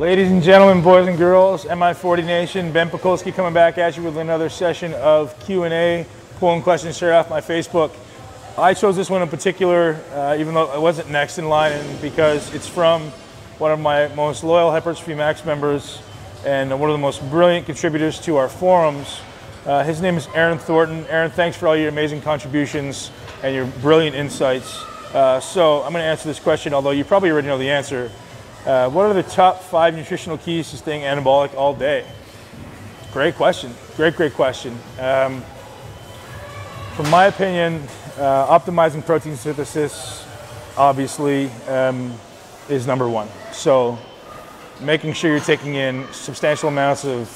Ladies and gentlemen, boys and girls, MI40 Nation, Ben Pakulski coming back at you with another session of Q&A, pulling questions straight off my Facebook. I chose this one in particular, even though it wasn't next in line, and because it's from one of my most loyal Hypertrophy Max members and one of the most brilliant contributors to our forums. His name is Aaron Thornton. Aaron, thanks for all your amazing contributions and your brilliant insights. So I'm going to answer this question, although you probably already know the answer. What are the top 5 nutritional keys to staying anabolic all day? Great question. Great question. From my opinion, optimizing protein synthesis, obviously, is number one. So making sure you're taking in substantial amounts of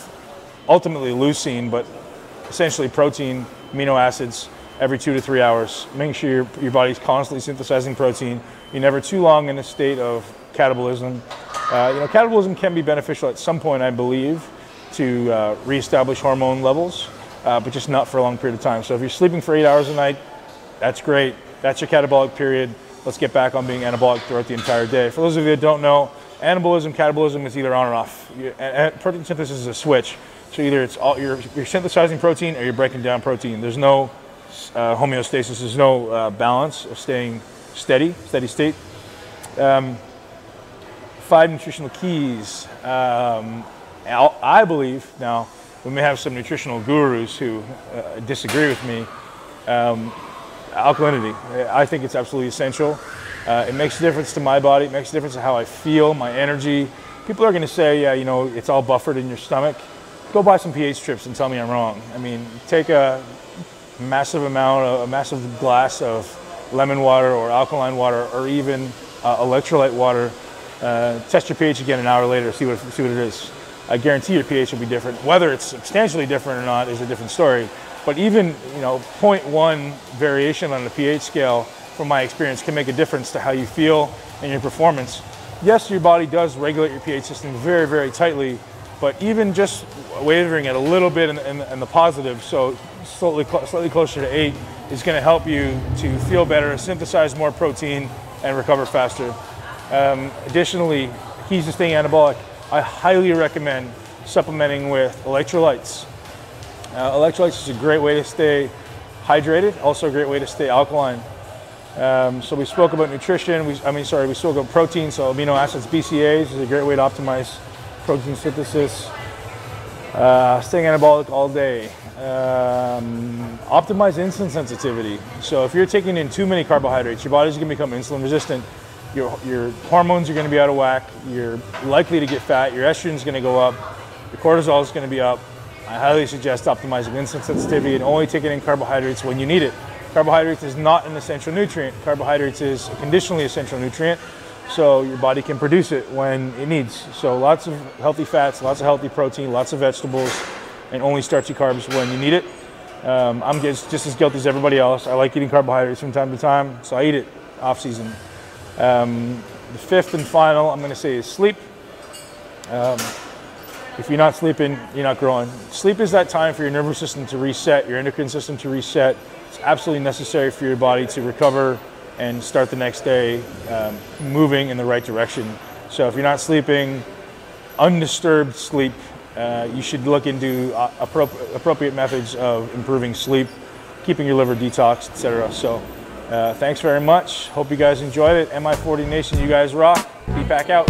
ultimately leucine, but essentially protein, amino acids, every 2 to 3 hours. Making sure your body's constantly synthesizing protein. You're never too long in a state of catabolism. Catabolism can be beneficial at some point, I believe, to reestablish hormone levels, but just not for a long period of time. So if you're sleeping for 8 hours a night, that's great. That's your catabolic period. Let's get back on being anabolic throughout the entire day. For those of you that don't know, anabolism, catabolism is either on or off. Protein synthesis is a switch. So either it's you're synthesizing protein or you're breaking down protein. There's no homeostasis. There's no balance of staying steady state. 5 nutritional keys. I believe, now we may have some nutritional gurus who disagree with me. Alkalinity, I think it's absolutely essential. It makes a difference to my body. It makes a difference to how I feel, my energy. People are going to say, yeah, it's all buffered in your stomach. Go buy some pH strips and tell me I'm wrong. I mean, take a massive glass of lemon water or alkaline water or even electrolyte water. Test your pH again an hour later, see what it is. I guarantee your pH will be different. Whether it's substantially different or not is a different story. But even 0.1 variation on the pH scale, from my experience, can make a difference to how you feel and your performance. Yes, your body does regulate your pH system very, very tightly, but even just wavering it a little bit in the positive, so slightly closer to 8, is going to help you to feel better, synthesize more protein, and recover faster. Additionally, keys to staying anabolic, I highly recommend supplementing with electrolytes. Electrolytes is a great way to stay hydrated, also a great way to stay alkaline. So we spoke about nutrition, we spoke about protein, so amino acids, BCAAs is a great way to optimize protein synthesis. Staying anabolic all day. Optimize insulin sensitivity. So if you're taking in too many carbohydrates, your body's going to become insulin resistant. Your hormones are going to be out of whack. You're likely to get fat. Your estrogen is going to go up. Your cortisol is going to be up. I highly suggest optimizing insulin sensitivity and only taking in carbohydrates when you need it. Carbohydrates is not an essential nutrient. Carbohydrates is a conditionally essential nutrient, so your body can produce it when it needs. So lots of healthy fats, lots of healthy protein, lots of vegetables, and only starchy carbs when you need it. I'm just as guilty as everybody else. I like eating carbohydrates from time to time, so I eat it off season. The 5th and final I'm going to say is sleep. If you're not sleeping, you're not growing. Sleep is that time for your nervous system to reset, your endocrine system to reset. It's absolutely necessary for your body to recover and start the next day moving in the right direction. So if you're not sleeping, undisturbed sleep, you should look into appropriate methods of improving sleep, keeping your liver detoxed, etc. So thanks very much. Hope you guys enjoyed it. MI40 Nation, you guys rock. Be back out.